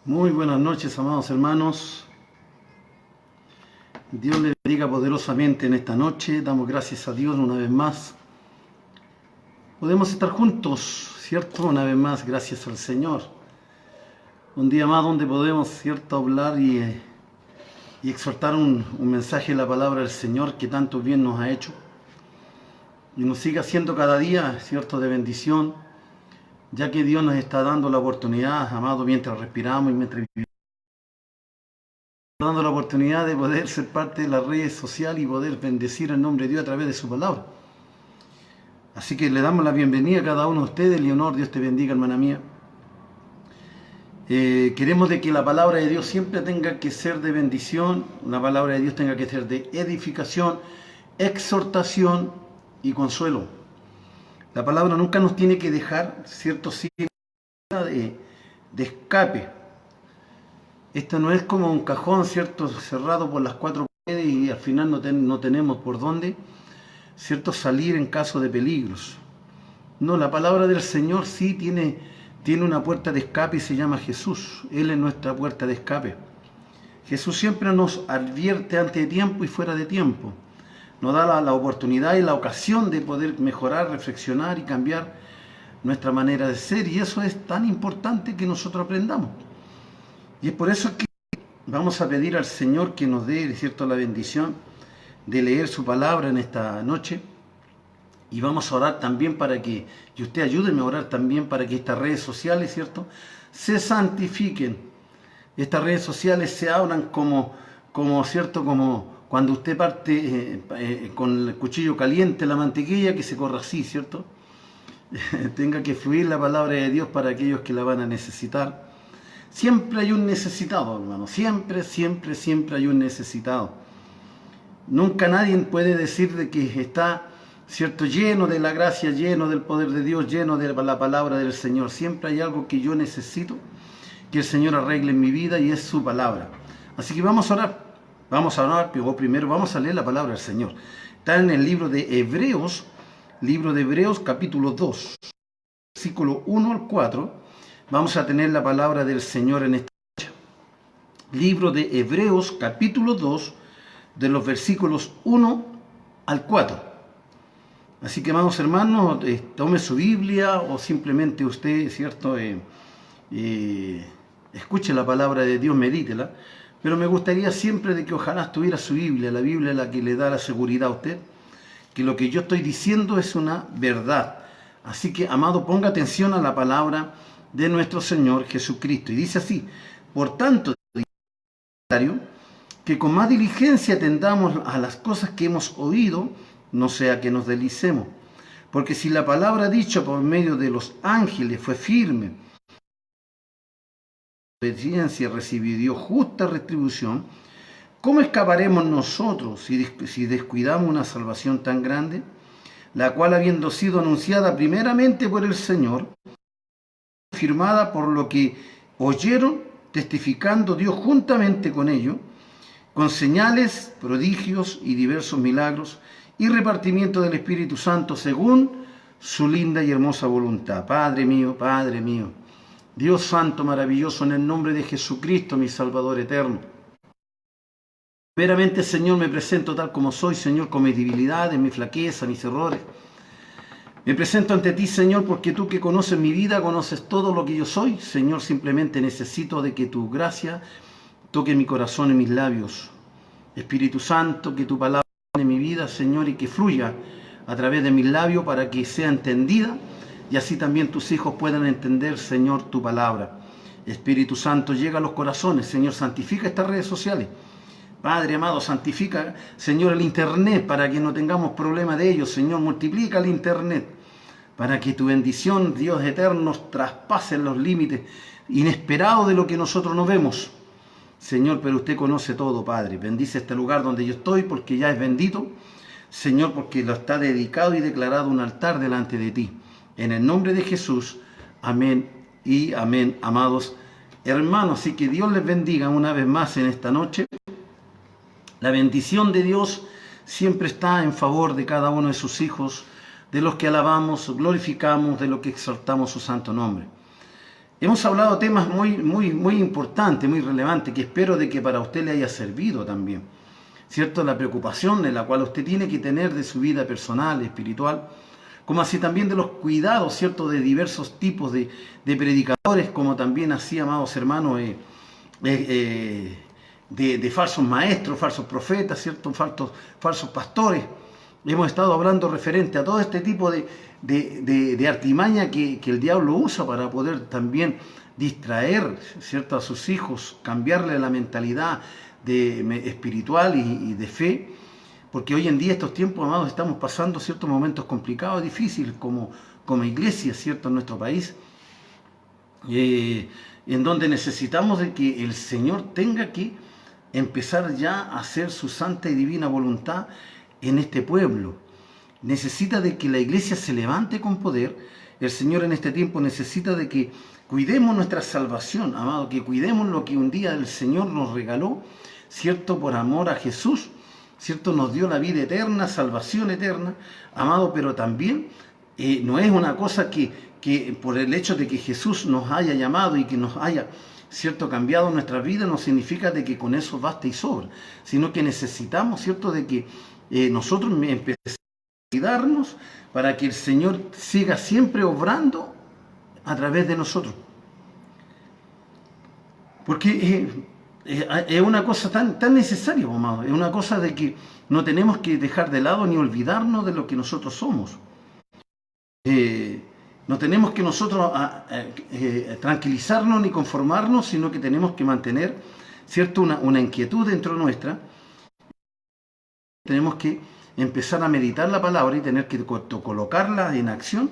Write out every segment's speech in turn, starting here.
Muy buenas noches, amados hermanos. Dios les bendiga poderosamente en esta noche. Damos gracias a Dios una vez más. Podemos estar juntos, ¿cierto? Una vez más, gracias al Señor. Un día más donde podemos, ¿cierto?, hablar y exhortar un mensaje de la palabra del Señor que tanto bien nos ha hecho. Y nos sigue haciendo cada día, ¿cierto?, de bendición, ya que Dios nos está dando la oportunidad, amado, mientras respiramos y mientras vivimos, dando la oportunidad de poder ser parte de las redes sociales y poder bendecir el nombre de Dios a través de su palabra. Así que le damos la bienvenida a cada uno de ustedes. Leonor, Dios te bendiga, hermana mía. Queremos de que la palabra de Dios siempre tenga que ser de bendición, la palabra de Dios tenga que ser de edificación, exhortación y consuelo. La palabra nunca nos tiene que dejar cierto signo de escape. Esto no es como un cajón, ¿cierto?, cerrado por las cuatro paredes y al final no tenemos por dónde, ¿cierto?, salir en caso de peligros. No, la palabra del Señor sí tiene una puerta de escape y se llama Jesús. Él es nuestra puerta de escape. Jesús siempre nos advierte antes de tiempo y fuera de tiempo. Nos da la oportunidad y la ocasión de poder mejorar, reflexionar y cambiar nuestra manera de ser. Y eso es tan importante que nosotros aprendamos. Y es por eso que vamos a pedir al Señor que nos dé, ¿cierto?, la bendición de leer su palabra en esta noche. Y vamos a orar también para que, y usted ayúdeme a orar también para que estas redes sociales, ¿cierto?, se santifiquen. Estas redes sociales se abran como ¿cierto?, como cuando usted parte con el cuchillo caliente la mantequilla, que se corra así, ¿cierto? Tenga que fluir la palabra de Dios para aquellos que la van a necesitar. Siempre hay un necesitado, hermano. Siempre hay un necesitado. Nunca nadie puede decir de que está, ¿cierto?, lleno de la gracia, lleno del poder de Dios, lleno de la palabra del Señor. Siempre hay algo que yo necesito que el Señor arregle en mi vida y es su palabra. Así que vamos a orar. Pero primero vamos a leer la palabra del Señor. Está en el libro de Hebreos, capítulo 2, versículo 1 al 4. Vamos a tener la palabra del Señor en esta noche. Libro de Hebreos, capítulo 2, de los versículos 1 al 4. Así que, amados hermanos, tome su Biblia o simplemente usted, ¿cierto?, escuche la palabra de Dios, medítela. Pero me gustaría siempre de que ojalá estuviera su Biblia. La Biblia es la que le da la seguridad a usted, que lo que yo estoy diciendo es una verdad. Así que, amado, ponga atención a la palabra de nuestro Señor Jesucristo. Y dice así: por tanto, que con más diligencia atendamos a las cosas que hemos oído, no sea que nos deslicemos. Porque si la palabra dicha por medio de los ángeles fue firme, obediencia recibió justa retribución, ¿cómo escaparemos nosotros si descuidamos una salvación tan grande, la cual, habiendo sido anunciada primeramente por el Señor, firmada por lo que oyeron, testificando Dios juntamente con ellos, con señales, prodigios y diversos milagros, y repartimiento del Espíritu Santo según su linda y hermosa voluntad? Padre mío, Dios santo, maravilloso, en el nombre de Jesucristo, mi Salvador eterno. Primeramente, Señor, me presento tal como soy, Señor, con mis debilidades, mis flaquezas, mis errores. Me presento ante ti, Señor, porque tú que conoces mi vida, conoces todo lo que yo soy. Señor, simplemente necesito de que tu gracia toque mi corazón y mis labios. Espíritu Santo, que tu palabra en mi vida, Señor, y que fluya a través de mis labios para que sea entendida y así también tus hijos puedan entender, Señor, tu palabra. Espíritu Santo, llega a los corazones. Señor, santifica estas redes sociales. Padre amado, santifica, Señor, el internet para que no tengamos problema de ello. Señor, multiplica el internet para que tu bendición, Dios eterno, traspase los límites inesperados de lo que nosotros no vemos. Señor, pero usted conoce todo, Padre. Bendice este lugar donde yo estoy porque ya es bendito. Señor, porque lo está dedicado y declarado un altar delante de ti. En el nombre de Jesús, amén y amén, amados hermanos. Así que Dios les bendiga una vez más en esta noche. La bendición de Dios siempre está en favor de cada uno de sus hijos, de los que alabamos, glorificamos, de los que exaltamos su santo nombre. Hemos hablado de temas muy importantes, muy relevantes, que espero de que para usted le haya servido también. ¿Cierto? La preocupación en la cual usted tiene que tener de su vida personal, espiritual, como así también de los cuidados, ¿cierto? De diversos tipos de predicadores, como también así, amados hermanos, de falsos maestros, falsos profetas, ¿cierto? Falsos pastores. Hemos estado hablando referente a todo este tipo de artimaña que el diablo usa para poder también distraer, ¿cierto? A sus hijos, cambiarle la mentalidad espiritual y de fe, porque hoy en día, estos tiempos, amados, estamos pasando ciertos momentos complicados, difíciles, como iglesia, ¿cierto? En nuestro país, en donde necesitamos de que el Señor tenga que empezar ya a hacer su santa y divina voluntad en este pueblo. Necesita de que la iglesia se levante con poder. El Señor en este tiempo necesita de que cuidemos nuestra salvación, amado, que cuidemos lo que un día el Señor nos regaló, ¿cierto? Por amor a Jesús, ¿cierto? Nos dio la vida eterna, salvación eterna, amado, pero también no es una cosa que por el hecho de que Jesús nos haya llamado y que nos haya, ¿cierto?, cambiado nuestra vida, no significa de que con eso basta y sobra, sino que necesitamos, ¿cierto?, de que nosotros empecemos a cuidarnos para que el Señor siga siempre obrando a través de nosotros. Porque es una cosa tan necesaria, amado. Es una cosa de que no tenemos que dejar de lado ni olvidarnos de lo que nosotros somos. No tenemos que nosotros tranquilizarnos ni conformarnos, sino que tenemos que mantener, ¿cierto?, una inquietud dentro nuestra. Tenemos que empezar a meditar la palabra y tener que colocarla en acción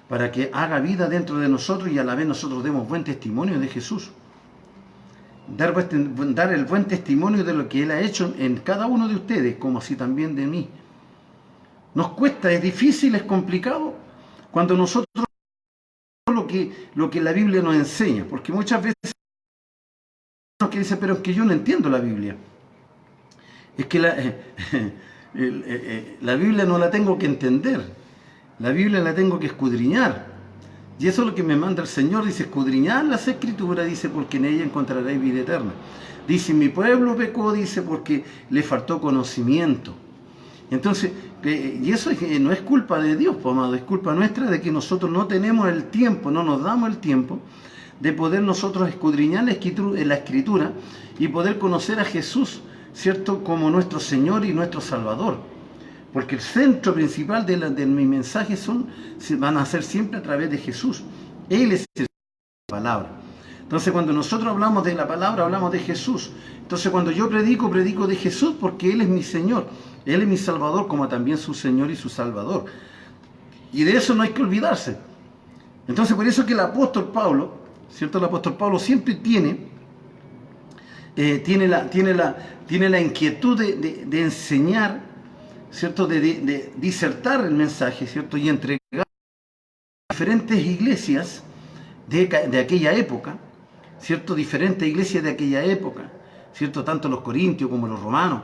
para que haga vida dentro de nosotros y a la vez nosotros demos buen testimonio de Jesús. Dar el buen testimonio de lo que Él ha hecho en cada uno de ustedes, como así también de mí. Nos cuesta, es difícil, es complicado, cuando nosotros lo que la Biblia nos enseña, porque muchas veces que dicen, pero es que yo no entiendo la Biblia. Es que la Biblia no la tengo que entender, la Biblia la tengo que escudriñar. Y eso es lo que me manda el Señor, dice, escudriñar las Escrituras, dice, porque en ella encontraréis vida eterna. Dice, mi pueblo pecó, dice, porque le faltó conocimiento. Entonces, y eso no es culpa de Dios, amado, es culpa nuestra de que nosotros no tenemos el tiempo, no nos damos el tiempo de poder nosotros escudriñar la Escritura y poder conocer a Jesús, ¿cierto?, como nuestro Señor y nuestro Salvador. Porque el centro principal de mi mensaje van a ser siempre a través de Jesús. Él es la palabra. Entonces, cuando nosotros hablamos de la palabra, hablamos de Jesús. Entonces, cuando yo predico de Jesús porque Él es mi Señor. Él es mi Salvador, como también su Señor y su Salvador. Y de eso no hay que olvidarse. Entonces, por eso que el apóstol Pablo, ¿cierto? El apóstol Pablo siempre tiene la inquietud de enseñar, ¿cierto?, de disertar el mensaje, ¿cierto?, y entregar a diferentes iglesias de aquella época, ¿cierto?, diferentes iglesias de aquella época, ¿cierto?, tanto los corintios como los romanos,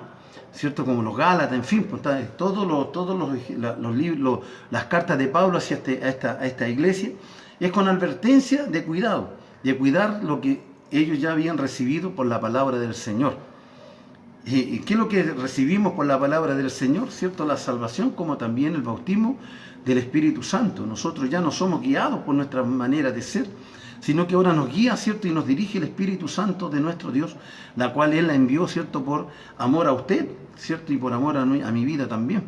¿cierto?, como los gálatas, en fin, pues, todos los libros, las cartas de Pablo hacia esta iglesia, es con advertencia de cuidado, de cuidar lo que ellos ya habían recibido por la palabra del Señor. ¿Y qué es lo que recibimos por la palabra del Señor? ¿Cierto? La salvación, como también el bautismo del Espíritu Santo. Nosotros ya no somos guiados por nuestra manera de ser, sino que ahora nos guía, ¿cierto?, y nos dirige el Espíritu Santo de nuestro Dios, la cual Él la envió, ¿cierto?, por amor a usted, ¿cierto?, y por amor a mi vida también.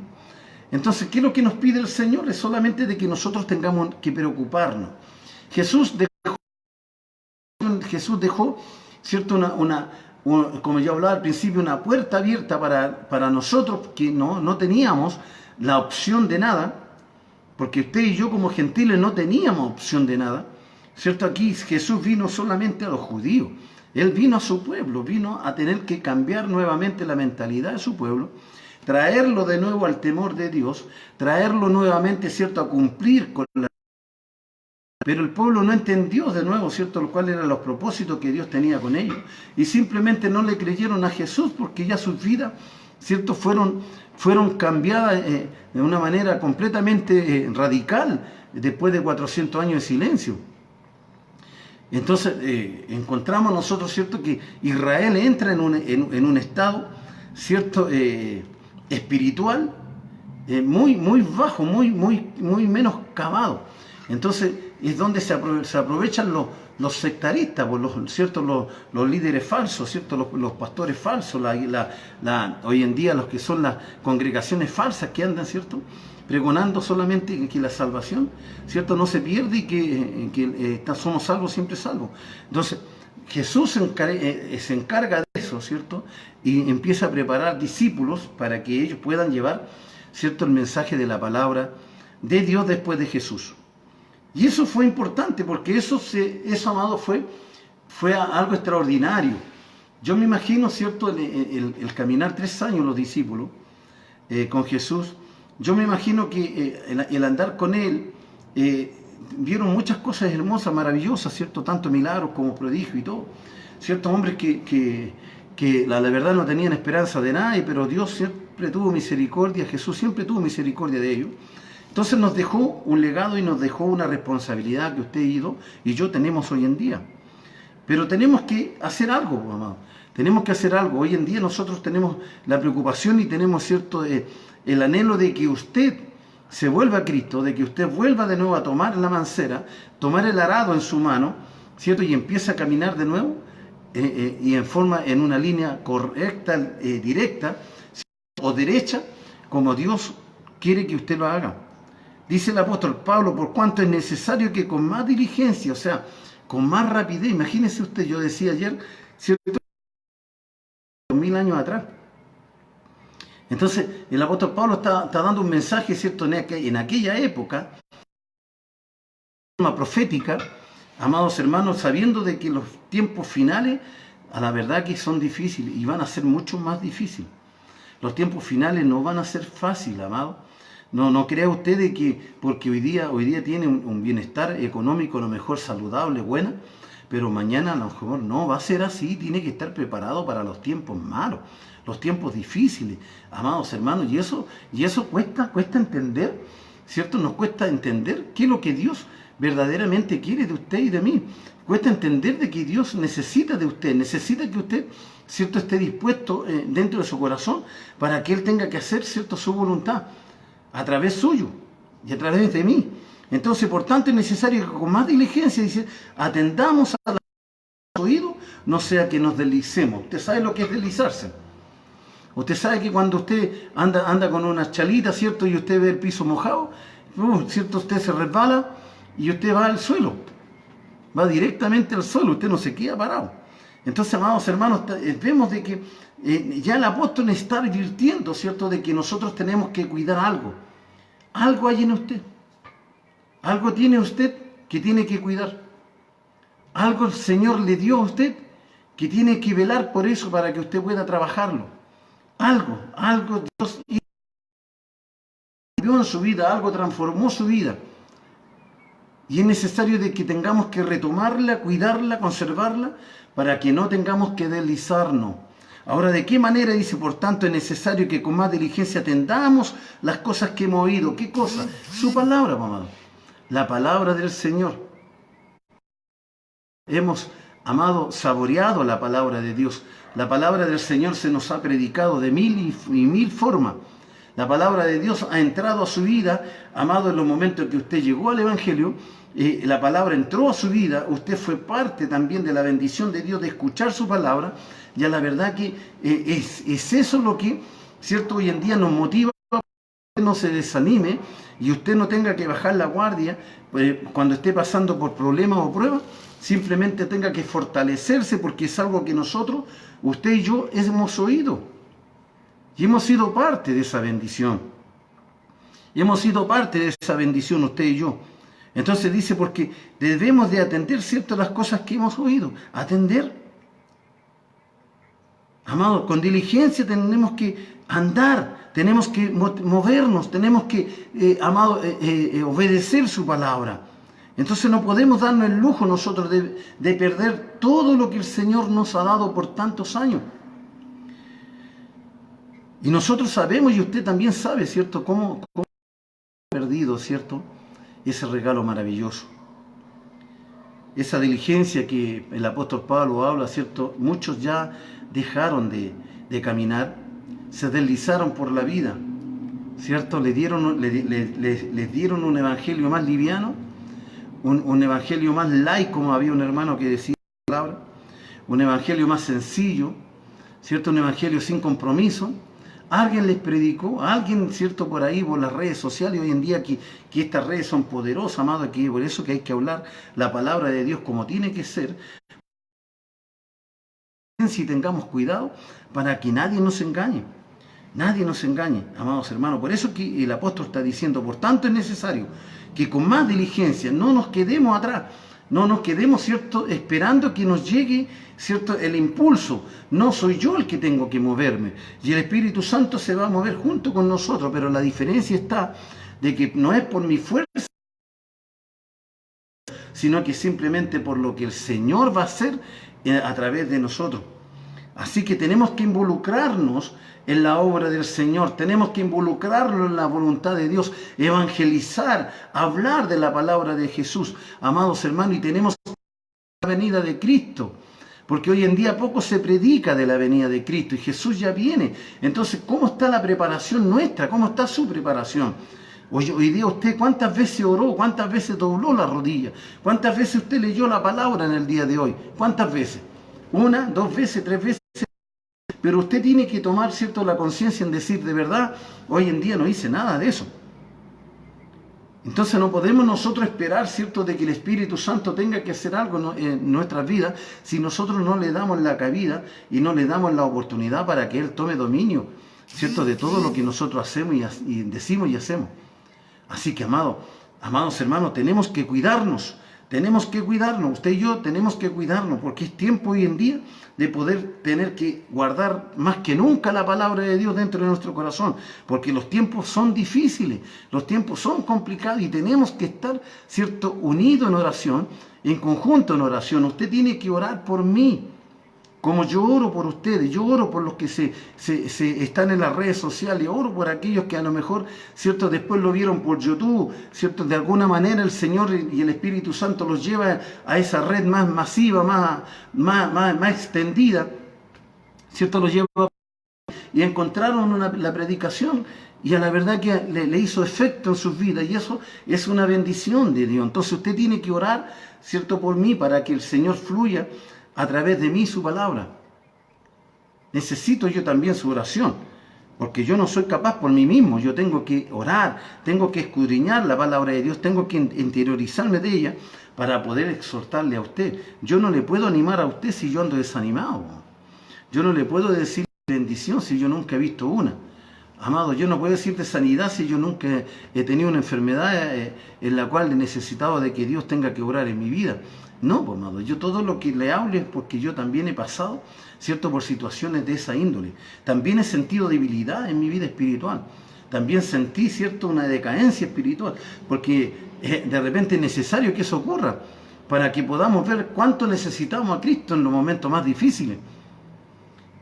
Entonces, ¿qué es lo que nos pide el Señor? Es solamente de que nosotros tengamos que preocuparnos. Jesús dejó, ¿cierto?, como yo hablaba al principio, una puerta abierta para nosotros que no teníamos la opción de nada, porque usted y yo como gentiles no teníamos opción de nada, ¿cierto? Aquí Jesús vino solamente a los judíos, Él vino a su pueblo, vino a tener que cambiar nuevamente la mentalidad de su pueblo, traerlo de nuevo al temor de Dios, traerlo nuevamente, ¿cierto?, a cumplir con la... Pero el pueblo no entendió de nuevo, ¿cierto?, cuáles eran los propósitos que Dios tenía con ellos. Y simplemente no le creyeron a Jesús porque ya sus vidas, ¿cierto?, fueron cambiadas de una manera completamente radical después de 400 años de silencio. Entonces encontramos nosotros, ¿cierto?, que Israel entra en un estado, ¿cierto?, espiritual muy bajo, muy menoscabado. Entonces es donde se aprovechan los sectaristas, pues, ¿cierto?, los líderes falsos, ¿cierto?, los pastores falsos, hoy en día los que son las congregaciones falsas que andan, ¿cierto?, pregonando solamente que la salvación, ¿cierto?, no se pierde y que somos salvos, siempre salvos. Entonces, Jesús se encarga de eso, ¿cierto?, y empieza a preparar discípulos para que ellos puedan llevar, ¿cierto?, el mensaje de la palabra de Dios después de Jesús. Y eso fue importante porque eso amado, fue algo extraordinario. Yo me imagino, ¿cierto?, el caminar 3 años los discípulos con Jesús. Yo me imagino que el andar con Él, vieron muchas cosas hermosas, maravillosas, ¿cierto? Tanto milagros como prodigios y todo. Ciertos hombres que la verdad no tenían esperanza de nadie, pero Dios siempre tuvo misericordia, Jesús siempre tuvo misericordia de ellos. Entonces nos dejó un legado y nos dejó una responsabilidad que usted y yo tenemos hoy en día. Pero tenemos que hacer algo, amado. Tenemos que hacer algo. Hoy en día nosotros tenemos la preocupación y tenemos, ¿cierto?, el anhelo de que usted se vuelva a Cristo, de que usted vuelva de nuevo a tomar la mancera, tomar el arado en su mano, ¿cierto?, y empiece a caminar de nuevo y en una línea correcta, directa o derecha, como Dios quiere que usted lo haga. Dice el apóstol Pablo, por cuanto es necesario que con más diligencia, o sea, con más rapidez, imagínese usted, yo decía ayer, ¿cierto?, 2000 años atrás. Entonces, el apóstol Pablo está dando un mensaje, ¿cierto?, en aquella época, una profética, amados hermanos, sabiendo de que los tiempos finales, a la verdad que son difíciles y van a ser mucho más difíciles. Los tiempos finales no van a ser fáciles, amados. No crea usted de que porque hoy día tiene un bienestar económico, a lo mejor saludable, buena, pero mañana a lo mejor no va a ser así. Tiene que estar preparado para los tiempos malos, los tiempos difíciles, amados hermanos. Y eso cuesta entender, ¿cierto? Nos cuesta entender qué es lo que Dios verdaderamente quiere de usted y de mí. Cuesta entender de que Dios necesita de usted, necesita que usted, ¿cierto?, esté dispuesto dentro de su corazón para que Él tenga que hacer, ¿cierto?, su voluntad a través suyo y a través de mí. Entonces, por tanto, es necesario que con más diligencia, dice, atendamos a los oídos, no sea que nos deslicemos. Usted sabe lo que es deslizarse. Usted sabe que cuando usted anda con unas chalitas, ¿cierto?, y usted ve el piso mojado, ¿cierto?, usted se resbala y usted va al suelo. Va directamente al suelo, usted no se queda parado. Entonces, amados hermanos, vemos de que ya el apóstol está advirtiendo, ¿cierto?, de que nosotros tenemos que cuidar algo. Algo hay en usted. Algo tiene usted que tiene que cuidar. Algo el Señor le dio a usted que tiene que velar por eso para que usted pueda trabajarlo. Algo Dios cambió en su vida, algo transformó su vida. Y es necesario de que tengamos que retomarla, cuidarla, conservarla, para que no tengamos que deslizarnos. Ahora, ¿de qué manera? Dice, por tanto, es necesario que con más diligencia atendamos las cosas que hemos oído. ¿Qué cosa? Su palabra, amado. La palabra del Señor. Hemos, amado, saboreado la palabra de Dios. La palabra del Señor se nos ha predicado de mil y mil formas. La palabra de Dios ha entrado a su vida, amado, en los momentos en que usted llegó al Evangelio. La palabra entró a su vida, usted fue parte también de la bendición de Dios de escuchar su palabra. Ya la verdad que es eso lo que, ¿cierto?, hoy en día nos motiva a que no se desanime y usted no tenga que bajar la guardia cuando esté pasando por problemas o pruebas. Simplemente tenga que fortalecerse porque es algo que nosotros, usted y yo, hemos oído. Y hemos sido parte de esa bendición. Y hemos sido parte de esa bendición usted y yo. Entonces dice, porque debemos de atender, ¿cierto?, las cosas que hemos oído. Atender. Amados, con diligencia tenemos que andar, tenemos que movernos, tenemos que, obedecer su palabra. Entonces no podemos darnos el lujo nosotros de perder todo lo que el Señor nos ha dado por tantos años. Y nosotros sabemos, y usted también sabe, ¿cierto?, cómo perdido, ¿cierto?, ese regalo maravilloso. esa diligencia que el apóstol Pablo habla, ¿cierto? Muchos ya dejaron de caminar, se deslizaron por la vida, ¿cierto? Les dieron un evangelio más liviano, un evangelio más light, como había un hermano que decía la palabra, un evangelio más sencillo, ¿cierto? Un evangelio sin compromiso. Alguien les predicó, alguien, ¿cierto? Por ahí, por las redes sociales, hoy en día que estas redes son poderosas, amado, que por eso que hay que hablar la palabra de Dios como tiene que ser, si tengamos cuidado para que nadie nos engañe. Nadie nos engañe, amados hermanos. Por eso que el apóstol está diciendo, por tanto es necesario que con más diligencia no nos quedemos atrás, no nos quedemos, ¿cierto?, esperando que nos llegue, ¿cierto?, el impulso. No soy yo el que tengo que moverme, y el Espíritu Santo se va a mover junto con nosotros, pero la diferencia está de que no es por mi fuerza, sino que simplemente por lo que el Señor va a hacer a través de nosotros. Así que tenemos que involucrarnos en la obra del Señor, tenemos que involucrarnos en la voluntad de Dios, evangelizar, hablar de la palabra de Jesús, amados hermanos, y tenemos la venida de Cristo, porque hoy en día poco se predica de la venida de Cristo y Jesús ya viene. Entonces, ¿cómo está la preparación nuestra? ¿Cómo está su preparación? Hoy día usted, ¿cuántas veces oró? ¿Cuántas veces dobló la rodilla? ¿Cuántas veces usted leyó la palabra en el día de hoy? ¿Cuántas veces? ¿Una, dos veces, tres veces? Pero usted tiene que tomar, ¿cierto?, la conciencia en decir, de verdad, hoy en día no hice nada de eso. Entonces no podemos nosotros esperar, ¿cierto?, de que el Espíritu Santo tenga que hacer algo en nuestras vidas si nosotros no le damos la cabida y no le damos la oportunidad para que Él tome dominio, ¿cierto?, de todo lo que nosotros hacemos y decimos y hacemos. Así que, amados hermanos, tenemos que cuidarnos. Usted y yo tenemos que cuidarnos, porque es tiempo hoy en día de poder tener que guardar más que nunca la palabra de Dios dentro de nuestro corazón, porque los tiempos son difíciles, los tiempos son complicados y tenemos que estar, ¿cierto?, unidos en oración, en conjunto en oración. Usted tiene que orar por mí, como yo oro por ustedes, yo oro por los que se están en las redes sociales, oro por aquellos que a lo mejor, ¿cierto?, después lo vieron por YouTube, ¿cierto?, de alguna manera el Señor y el Espíritu Santo los lleva a esa red más masiva, más extendida, ¿cierto?, los lleva y encontraron la predicación y a la verdad que le hizo efecto en sus vidas, y eso es una bendición de Dios. Entonces usted tiene que orar, ¿cierto?, por mí, para que el Señor fluya a través de mí su palabra. Necesito yo también su oración, porque yo no soy capaz por mí mismo. Yo tengo que orar, tengo que escudriñar la palabra de Dios, tengo que interiorizarme de ella para poder exhortarle a usted. Yo no le puedo animar a usted si yo ando desanimado. Yo no le puedo decir bendición si yo nunca he visto una. Amado, yo no puedo decir de sanidad si yo nunca he tenido una enfermedad en la cual he necesitado de que Dios tenga que obrar en mi vida. No, pues, amado, yo todo lo que le hable es porque yo también he pasado, ¿cierto?, por situaciones de esa índole. También he sentido debilidad en mi vida espiritual. También sentí, ¿cierto?, una decadencia espiritual, porque de repente es necesario que eso ocurra para que podamos ver cuánto necesitamos a Cristo en los momentos más difíciles.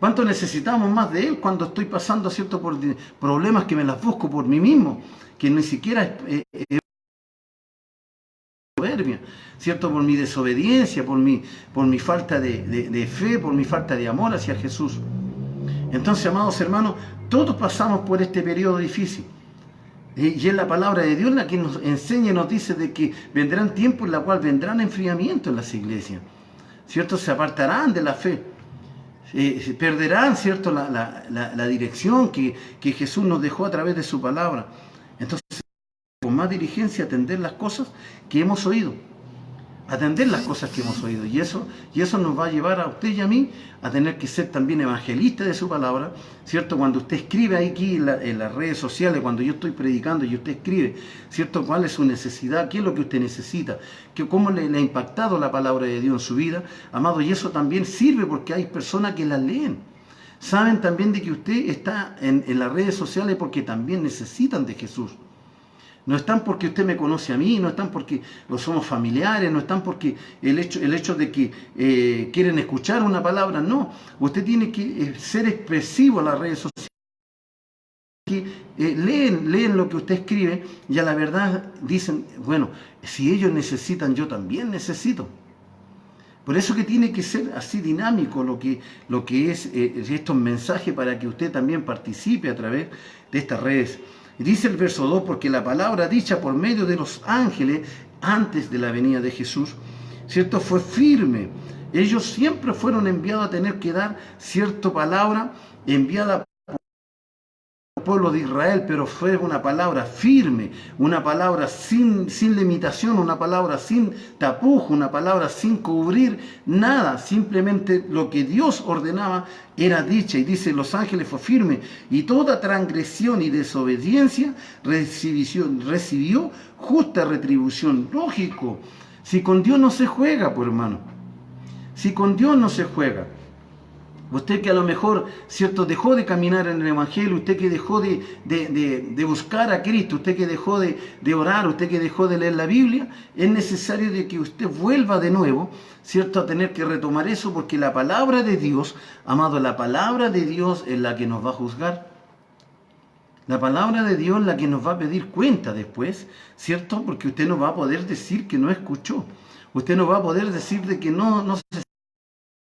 ¿Cuánto necesitamos más de Él cuando estoy pasando, ¿cierto?, por problemas que me las busco por mí mismo, que ni siquiera es soberbia, ¿cierto?, por mi desobediencia, por mi falta de fe, por mi falta de amor hacia Jesús. Entonces, amados hermanos, todos pasamos por este periodo difícil. Y es la palabra de Dios la que nos enseña y nos dice de que vendrán tiempos en los cuales vendrán enfriamientos en las iglesias, ¿cierto? Se apartarán de la fe. Perderán, ¿cierto?, la dirección que Jesús nos dejó a través de su palabra. Entonces, con más diligencia atender las cosas que hemos oído. Atender las cosas que hemos oído. Y eso nos va a llevar a usted y a mí a tener que ser también evangelistas de su palabra, ¿cierto? Cuando usted escribe aquí en las redes sociales, cuando yo estoy predicando y usted escribe, ¿cierto?, cuál es su necesidad, qué es lo que usted necesita, cómo le ha impactado la palabra de Dios en su vida, amado, y eso también sirve porque hay personas que las leen. Saben también de que usted está en las redes sociales porque también necesitan de Jesús. No están porque usted me conoce a mí, no están porque somos familiares, no están porque el hecho de que quieren escuchar una palabra, no. Usted tiene que ser expresivo en las redes sociales. Que leen lo que usted escribe y a la verdad dicen, bueno, si ellos necesitan, yo también necesito. Por eso que tiene que ser así dinámico lo que es estos mensajes para que usted también participe a través de estas redes. Y dice el verso 2, porque la palabra dicha por medio de los ángeles antes de la venida de Jesús, ¿cierto? Fue firme. Ellos siempre fueron enviados a tener que dar cierta palabra enviada pueblo de Israel, pero fue una palabra firme, una palabra sin limitación, una palabra sin tapujo, una palabra sin cubrir nada, simplemente lo que Dios ordenaba era dicha, y dice, los ángeles fue firme, y toda transgresión y desobediencia recibió justa retribución. Lógico, si con Dios no se juega, pues hermano, si con Dios no se juega. Usted que a lo mejor, ¿cierto?, dejó de caminar en el Evangelio, usted que dejó de buscar a Cristo, usted que dejó de orar, usted que dejó de leer la Biblia, es necesario de que usted vuelva de nuevo, ¿cierto?, a tener que retomar eso, porque la palabra de Dios, amado, la palabra de Dios es la que nos va a juzgar. La palabra de Dios es la que nos va a pedir cuenta después, ¿cierto? Porque usted no va a poder decir que no escuchó. Usted no va a poder decir de que no se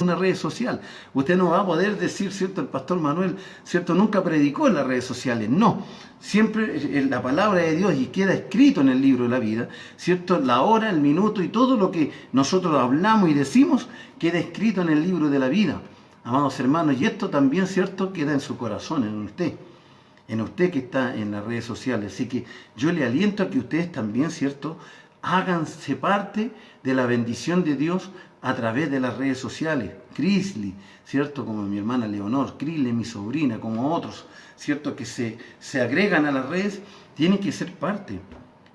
una red social. Usted no va a poder decir, ¿cierto?, el pastor Manuel, ¿cierto?, nunca predicó en las redes sociales. No, siempre la palabra de Dios, y queda escrito en el libro de la vida, ¿cierto?, la hora, el minuto y todo lo que nosotros hablamos y decimos queda escrito en el libro de la vida, amados hermanos, y esto también, ¿cierto?, queda en su corazón, en usted que está en las redes sociales. Así que yo le aliento a que ustedes también, ¿cierto?, háganse parte de la bendición de Dios a través de las redes sociales. Crisly, ¿cierto?, como mi hermana Leonor, Crisly, mi sobrina, como otros, ¿cierto?, que se agregan a las redes, tienen que ser parte,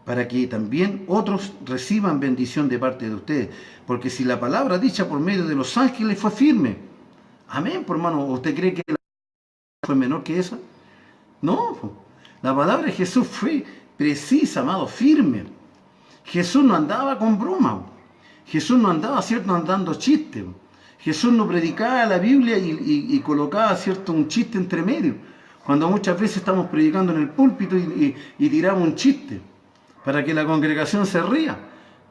para que también otros reciban bendición de parte de ustedes. Porque si la palabra dicha por medio de los ángeles fue firme, amén, por hermano, ¿usted cree que la fue menor que esa? No, la palabra de Jesús fue precisa, amado, firme. Jesús no andaba con broma. Jesús no andaba, ¿cierto?, andando chistes. Jesús no predicaba la Biblia y colocaba, ¿cierto?, un chiste entre medio. Cuando muchas veces estamos predicando en el púlpito y tiramos un chiste para que la congregación se ría.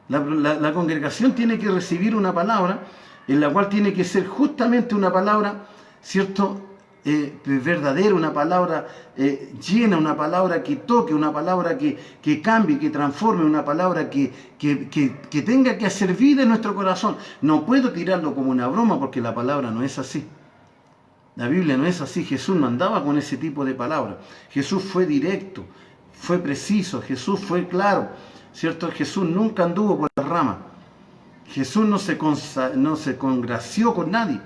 La congregación tiene que recibir una palabra en la cual tiene que ser justamente una palabra, ¿cierto?, verdadera, una palabra llena, una palabra que toque, una palabra que cambie, que transforme, una palabra que tenga que hacer vida en nuestro corazón. No puedo tirarlo como una broma, porque la palabra no es así. La Biblia no es así. Jesús no andaba con ese tipo de palabras. Jesús fue directo, fue preciso, Jesús fue claro, ¿cierto? Jesús nunca anduvo por las ramas. Jesús no se congració con nadie.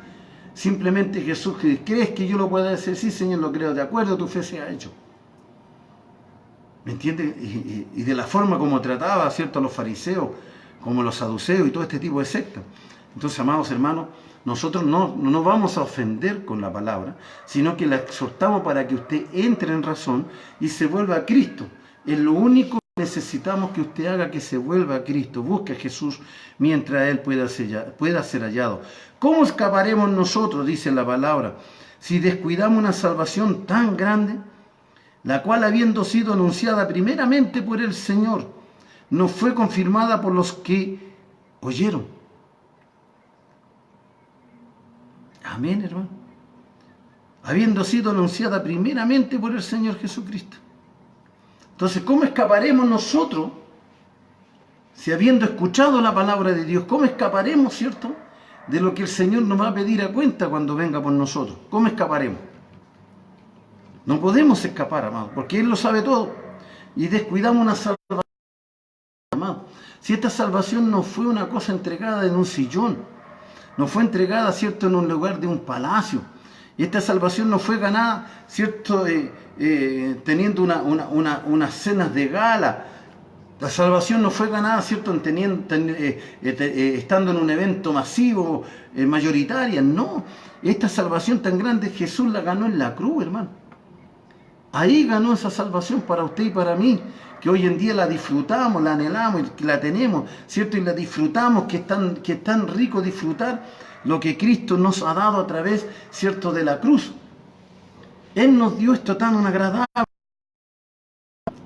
Simplemente Jesús, ¿crees que yo lo pueda decir? Sí, Señor, lo creo, de acuerdo, tu fe se ha hecho. ¿Me entiendes? Y de la forma como trataba, ¿cierto?, a los fariseos, como los saduceos y todo este tipo de sectas. Entonces, amados hermanos, nosotros no vamos a ofender con la palabra, sino que la exhortamos para que usted entre en razón y se vuelva a Cristo. Es lo único que necesitamos que usted haga, que se vuelva a Cristo. Busque a Jesús mientras Él pueda ser hallado. ¿Cómo escaparemos nosotros, dice la palabra, si descuidamos una salvación tan grande, la cual, habiendo sido anunciada primeramente por el Señor, no fue confirmada por los que oyeron? Amén, hermano. Habiendo sido anunciada primeramente por el Señor Jesucristo. Entonces, ¿cómo escaparemos nosotros si, habiendo escuchado la palabra de Dios, cómo escaparemos, ¿cierto?, de lo que el Señor nos va a pedir a cuenta cuando venga por nosotros? ¿Cómo escaparemos? No podemos escapar, amado, porque Él lo sabe todo. Y descuidamos una salvación, amado. Si esta salvación no fue una cosa entregada en un sillón, no fue entregada, ¿cierto?, en un lugar de un palacio. Y esta salvación no fue ganada, ¿cierto?, teniendo unas cenas de gala. La salvación no fue ganada, ¿cierto?, estando en un evento masivo, mayoritaria. No, esta salvación tan grande Jesús la ganó en la cruz, hermano. Ahí ganó esa salvación para usted y para mí, que hoy en día la disfrutamos, la anhelamos y la tenemos, ¿cierto? Y la disfrutamos, que es tan rico disfrutar lo que Cristo nos ha dado a través, ¿cierto?, de la cruz. Él nos dio esto tan agradable,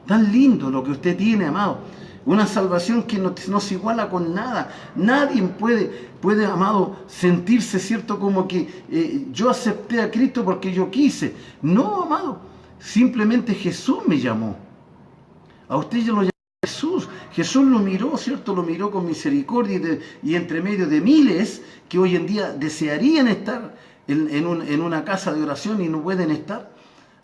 tan lindo lo que usted tiene, amado. Una salvación que no se iguala con nada. Nadie puede, amado, sentirse, ¿cierto? Como que yo acepté a Cristo porque yo quise. No, amado. Simplemente Jesús me llamó. A usted ya lo llamó Jesús. Jesús lo miró, ¿cierto? Lo miró con misericordia y entre medio de miles que hoy en día desearían estar en una casa de oración y no pueden estar.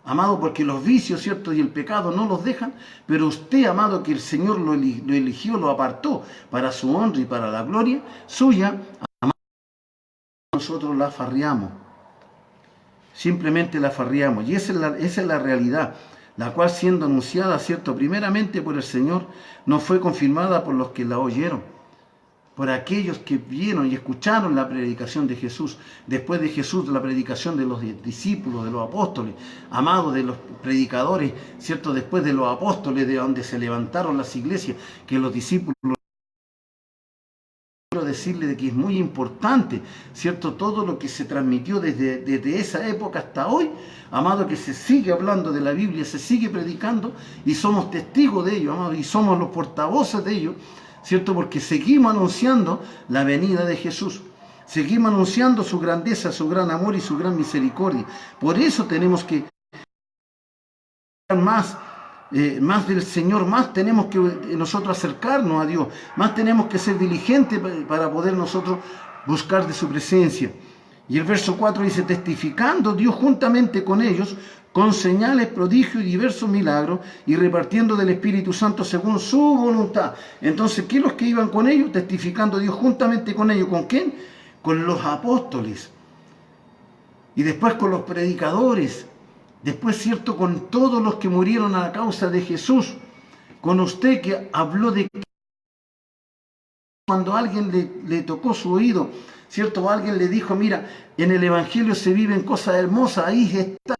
Amado, porque los vicios, ¿cierto? Y el pecado no los dejan, pero usted, amado, que el Señor lo eligió, lo apartó para su honra y para la gloria suya, amado, nosotros la farriamos. Simplemente la farriamos. Y esa es la realidad, la cual siendo anunciada, ¿cierto? Primeramente por el Señor, no fue confirmada por los que la oyeron. Por aquellos que vieron y escucharon la predicación de Jesús, después de Jesús, la predicación de los discípulos, de los apóstoles, amados de los predicadores, ¿cierto? Después de los apóstoles, de donde se levantaron las iglesias, que los discípulos, quiero decirle de que es muy importante, ¿cierto? Todo lo que se transmitió desde esa época hasta hoy, amado, que se sigue hablando de la Biblia, se sigue predicando, y somos testigos de ello, amado, y somos los portavoces de ello, ¿cierto? Porque seguimos anunciando la venida de Jesús. Seguimos anunciando su grandeza, su gran amor y su gran misericordia. Por eso tenemos que más del Señor, más tenemos que nosotros acercarnos a Dios, más tenemos que ser diligentes para poder nosotros buscar de su presencia. Y el verso 4 dice, testificando Dios juntamente con ellos, con señales, prodigios y diversos milagros, y repartiendo del Espíritu Santo según su voluntad. Entonces, ¿qué los que iban con ellos? Testificando Dios juntamente con ellos. ¿Con quién? Con los apóstoles. Y después con los predicadores. Después, ¿cierto? Con todos los que murieron a la causa de Jesús. Con usted que habló de cuando alguien le tocó su oído, ¿cierto? O alguien le dijo, mira, en el Evangelio se viven cosas hermosas, ahí está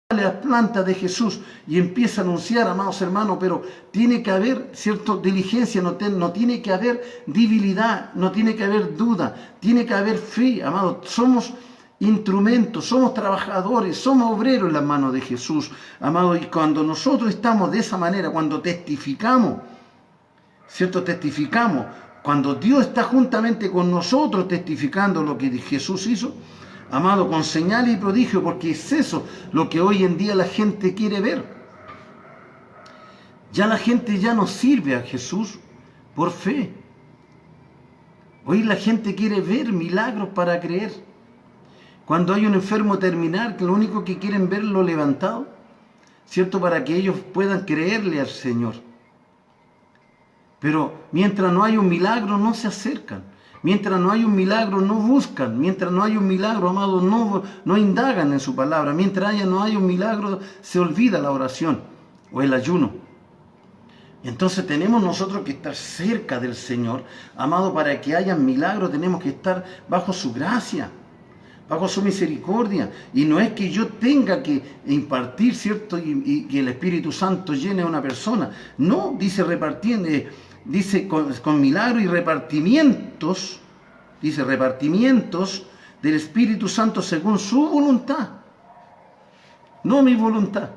las plantas de Jesús, y empieza a anunciar, amados hermanos, pero tiene que haber, ¿cierto? Diligencia, no tiene que haber debilidad, no tiene que haber duda, tiene que haber fe, amados. Somos instrumentos, somos trabajadores, somos obreros en las manos de Jesús, amados, y cuando nosotros estamos de esa manera, cuando testificamos, ¿cierto? Testificamos, cuando Dios está juntamente con nosotros testificando lo que Jesús hizo, amado, con señales y prodigios, porque es eso lo que hoy en día la gente quiere ver. Ya la gente ya no sirve a Jesús por fe. Hoy la gente quiere ver milagros para creer. Cuando hay un enfermo terminal, que lo único que quieren verlo levantado, ¿cierto? Para que ellos puedan creerle al Señor. Pero mientras no hay un milagro, no se acercan. Mientras no hay un milagro, no buscan. Mientras no hay un milagro, amados, no indagan en su palabra. Mientras no haya un milagro, se olvida la oración o el ayuno. Entonces tenemos nosotros que estar cerca del Señor, amado, para que haya milagros tenemos que estar bajo su gracia, bajo su misericordia. Y no es que yo tenga que impartir, ¿cierto? Y que el Espíritu Santo llene a una persona. No, dice repartiendo, dice con milagros y repartimientos, dice repartimientos del Espíritu Santo según su voluntad, no mi voluntad.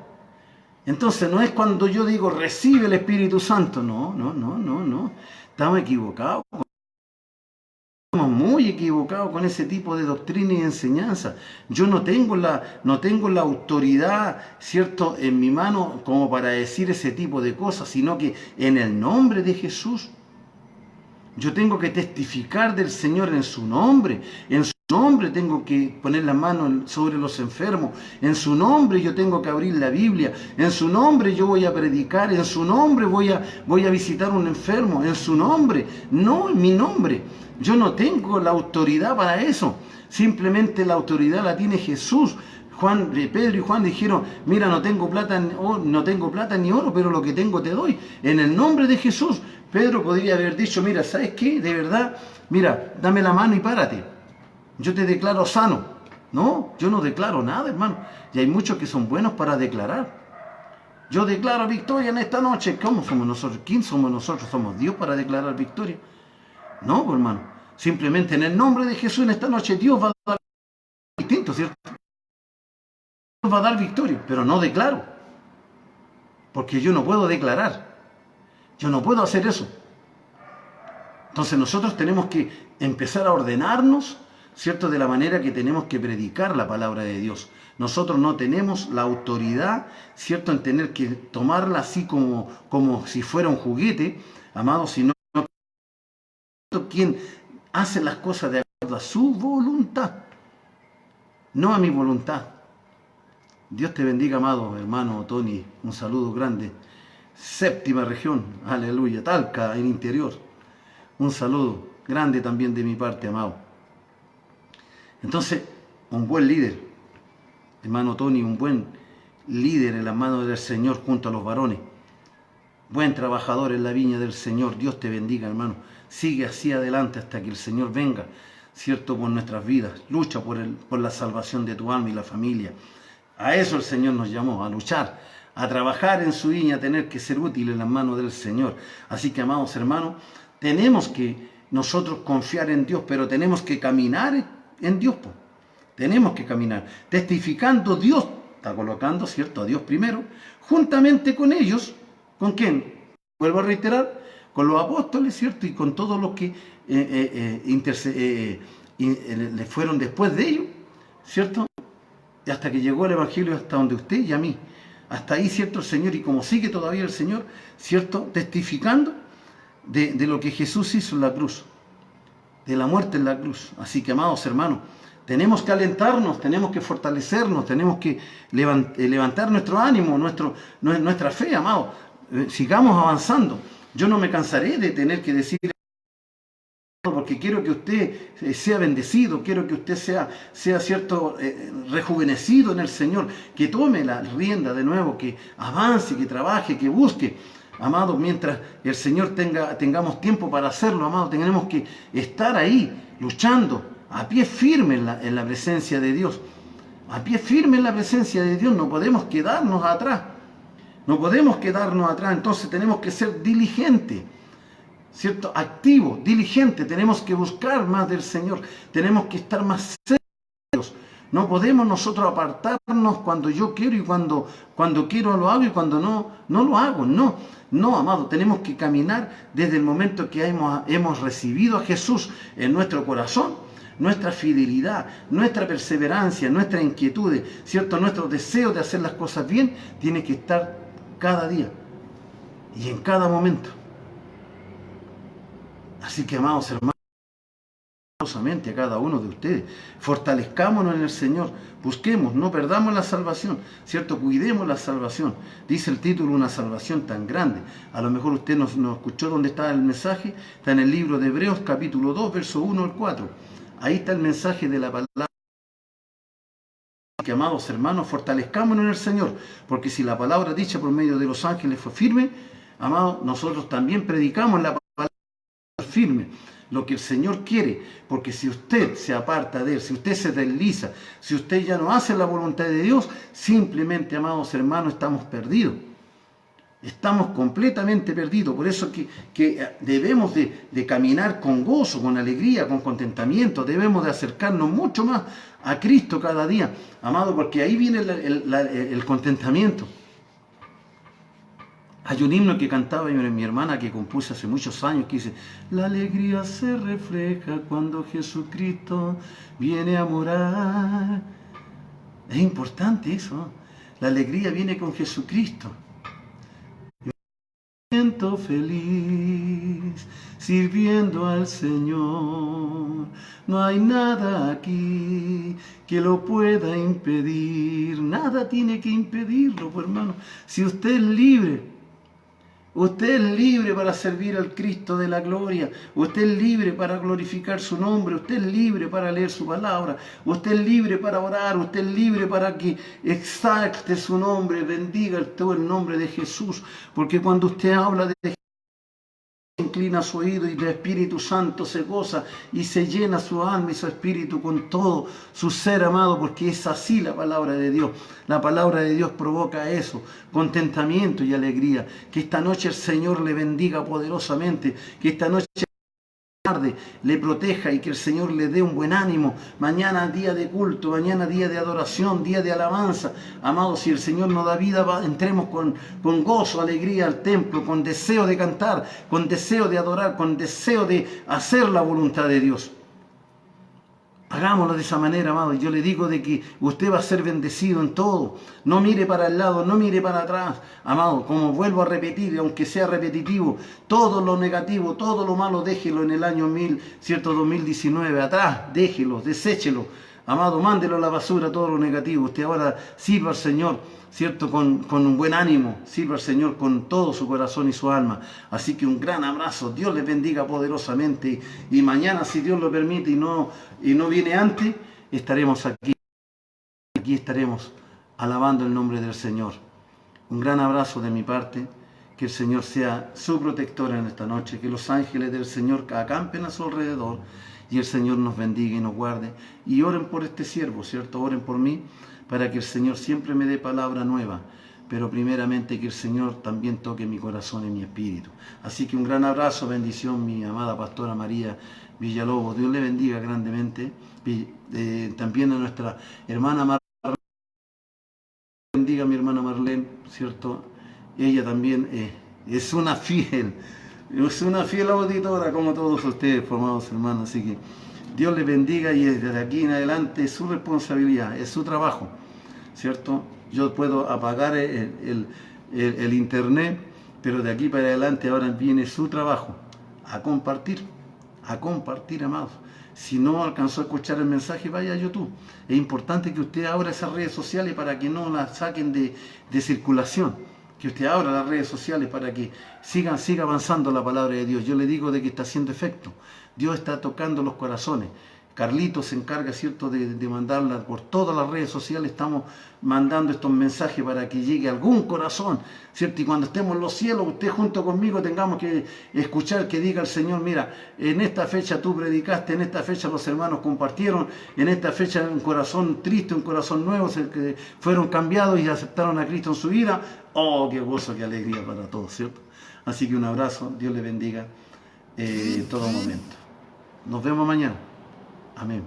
Entonces no es cuando yo digo recibe el Espíritu Santo, no. Estamos equivocados. Estamos muy equivocados con ese tipo de doctrina y enseñanza. Yo no tengo la autoridad, ¿cierto?, en mi mano como para decir ese tipo de cosas, sino que en el nombre de Jesús yo tengo que testificar del Señor en su nombre. En su nombre tengo que poner la mano sobre los enfermos. En su nombre yo tengo que abrir la Biblia. En su nombre yo voy a predicar. En su nombre voy a visitar a un enfermo. En su nombre, no en mi nombre. Yo no tengo la autoridad para eso. Simplemente la autoridad la tiene Jesús. Pedro y Juan dijeron, mira, no tengo plata ni oro, pero lo que tengo te doy. En el nombre de Jesús. Pedro podría haber dicho, mira, ¿sabes qué? De verdad, mira, dame la mano y párate. Yo te declaro sano. No, yo no declaro nada, hermano. Y hay muchos que son buenos para declarar. Yo declaro victoria en esta noche. ¿Cómo somos nosotros? ¿Quién somos nosotros? ¿Somos Dios para declarar victoria? No, pues, hermano. Simplemente en el nombre de Jesús en esta noche Dios va a dar distinto, ¿cierto? Dios va a dar victoria, pero no declaro. Porque yo no puedo declarar. Yo no puedo hacer eso. Entonces nosotros tenemos que empezar a ordenarnos, ¿cierto? De la manera que tenemos que predicar la palabra de Dios. Nosotros no tenemos la autoridad, ¿cierto? En tener que tomarla así como si fuera un juguete, amado, sino quien hace las cosas de acuerdo a su voluntad, no a mi voluntad. Dios te bendiga, amado hermano Tony. Un saludo grande. Séptima región, aleluya, Talca, en interior. Un saludo grande también de mi parte, amado. Entonces, un buen líder, hermano Tony, un buen líder en las manos del Señor junto a los varones. Buen trabajador en la viña del Señor. Dios te bendiga, hermano. Sigue así adelante hasta que el Señor venga, ¿cierto? Por nuestras vidas. Lucha por la salvación de tu alma y la familia. A eso el Señor nos llamó, a luchar, a trabajar en su viña, a tener que ser útil en las manos del Señor. Así que, amados hermanos, tenemos que nosotros confiar en Dios, pero tenemos que caminar en Dios. Tenemos que caminar, testificando. Dios está colocando, ¿cierto?, a Dios primero, juntamente con ellos. ¿Con quién? Vuelvo a reiterar, con los apóstoles, ¿cierto? Y con todos los que le fueron después de ellos, ¿cierto? Y hasta que llegó el Evangelio hasta donde usted y a mí. Hasta ahí, ¿cierto? El Señor, y como sigue todavía el Señor, ¿cierto?, testificando de lo que Jesús hizo en la cruz, de la muerte en la cruz. Así que, amados hermanos, tenemos que alentarnos, tenemos que fortalecernos, tenemos que levantar nuestro ánimo, nuestra fe, amados. Sigamos avanzando. Yo no me cansaré de tener que decir, porque quiero que usted sea bendecido, quiero que usted sea cierto, rejuvenecido en el Señor, que tome la rienda de nuevo, que avance, que trabaje, que busque. Amados, mientras el Señor tengamos tiempo para hacerlo, amados, tenemos que estar ahí, luchando, a pie firme en la presencia de Dios. A pie firme en la presencia de Dios, no podemos quedarnos atrás. No podemos quedarnos atrás, entonces tenemos que ser diligentes, ¿cierto? Activos, diligentes, tenemos que buscar más del Señor, tenemos que estar más serios. No podemos nosotros apartarnos cuando yo quiero y cuando quiero lo hago y cuando no lo hago. No, amado, tenemos que caminar desde el momento que hemos recibido a Jesús en nuestro corazón. Nuestra fidelidad, nuestra perseverancia, nuestra inquietud, ¿cierto? Nuestro deseo de hacer las cosas bien tiene que estar cada día y en cada momento. Así que, amados hermanos, a cada uno de ustedes, fortalezcámonos en el Señor, busquemos, no perdamos la salvación, ¿cierto? Cuidemos la salvación. Dice el título, una salvación tan grande. A lo mejor usted no escuchó dónde está el mensaje, está en el libro de Hebreos, capítulo 2, verso 1 al 4. Ahí está el mensaje de la palabra. Que, amados hermanos, fortalezcámonos en el Señor, porque si la palabra dicha por medio de los ángeles fue firme, amados, nosotros también predicamos la palabra firme, lo que el Señor quiere, porque si usted se aparta de Él, si usted se desliza, si usted ya no hace la voluntad de Dios, simplemente, amados hermanos, estamos perdidos. Estamos completamente perdidos. Por eso que debemos de caminar con gozo, con alegría, con contentamiento. Debemos de acercarnos mucho más a Cristo cada día, amado, porque ahí viene el contentamiento. Hay un himno que cantaba mi hermana, que compuse hace muchos años, que dice: la alegría se refleja cuando Jesucristo viene a morar. Es importante eso, ¿no? La alegría viene con Jesucristo. Siento feliz sirviendo al Señor. No hay nada aquí que lo pueda impedir. Nada tiene que impedirlo, pues, hermano. Si usted es libre para servir al Cristo de la gloria. Usted es libre para glorificar su nombre. Usted es libre para leer su palabra. Usted es libre para orar. Usted es libre para que exalte su nombre, bendiga todo el nombre de Jesús. Porque cuando usted habla de Jesús, inclina su oído y el Espíritu Santo se goza y se llena su alma y su espíritu con todo su ser, amado, porque es así la palabra de Dios. La palabra de Dios provoca eso, contentamiento y alegría. Que esta noche el Señor le bendiga poderosamente, que esta noche tarde le proteja y que el Señor le dé un buen ánimo. Mañana día de culto, mañana día de adoración, día de alabanza. Amados, si el Señor nos da vida, entremos con gozo, alegría al templo, con deseo de cantar, con deseo de adorar, con deseo de hacer la voluntad de Dios. Hagámoslo de esa manera, amado. Yo le digo de que usted va a ser bendecido en todo. No mire para el lado, no mire para atrás. Amado, como vuelvo a repetir, aunque sea repetitivo, todo lo negativo, todo lo malo, déjelo en el año 2019. Atrás, déjelo, deséchelo. Amado, mándelo a la basura todo lo negativo. Usted ahora sirva al Señor, ¿cierto? Con un buen ánimo. Sirva al Señor con todo su corazón y su alma. Así que un gran abrazo. Dios les bendiga poderosamente. Y mañana, si Dios lo permite y no viene antes, estaremos aquí. Aquí estaremos alabando el nombre del Señor. Un gran abrazo de mi parte. Que el Señor sea su protector en esta noche. Que los ángeles del Señor acampen a su alrededor. Y el Señor nos bendiga y nos guarde. Y oren por este siervo, ¿cierto? Oren por mí, para que el Señor siempre me dé palabra nueva. Pero primeramente que el Señor también toque mi corazón y mi espíritu. Así que un gran abrazo, bendición, mi amada pastora María Villalobos. Dios le bendiga grandemente. También a nuestra hermana Marlene. Bendiga a mi hermana Marlene, ¿cierto? Ella también es una fiel auditora, como todos ustedes, formados hermanos. Así que Dios les bendiga y desde aquí en adelante es su responsabilidad, es su trabajo, ¿cierto? Yo puedo apagar el internet, pero de aquí para adelante ahora viene su trabajo, a compartir, amados. Si no alcanzó a escuchar el mensaje, vaya a YouTube. Es importante que usted abra esas redes sociales para que no las saquen de circulación. Que usted abra las redes sociales para que siga avanzando la palabra de Dios. Yo le digo de que está haciendo efecto. Dios está tocando los corazones. Carlito se encarga, ¿cierto?, de mandarla por todas las redes sociales. Estamos mandando estos mensajes para que llegue a algún corazón, ¿cierto? Y cuando estemos en los cielos, usted junto conmigo tengamos que escuchar que diga el Señor: mira, en esta fecha tú predicaste, en esta fecha los hermanos compartieron, en esta fecha un corazón triste, un corazón nuevo, que fueron cambiados y aceptaron a Cristo en su vida. ¡Oh, qué gozo, qué alegría para todos!, ¿cierto? Así que un abrazo, Dios le bendiga en todo momento. Nos vemos mañana. Amén.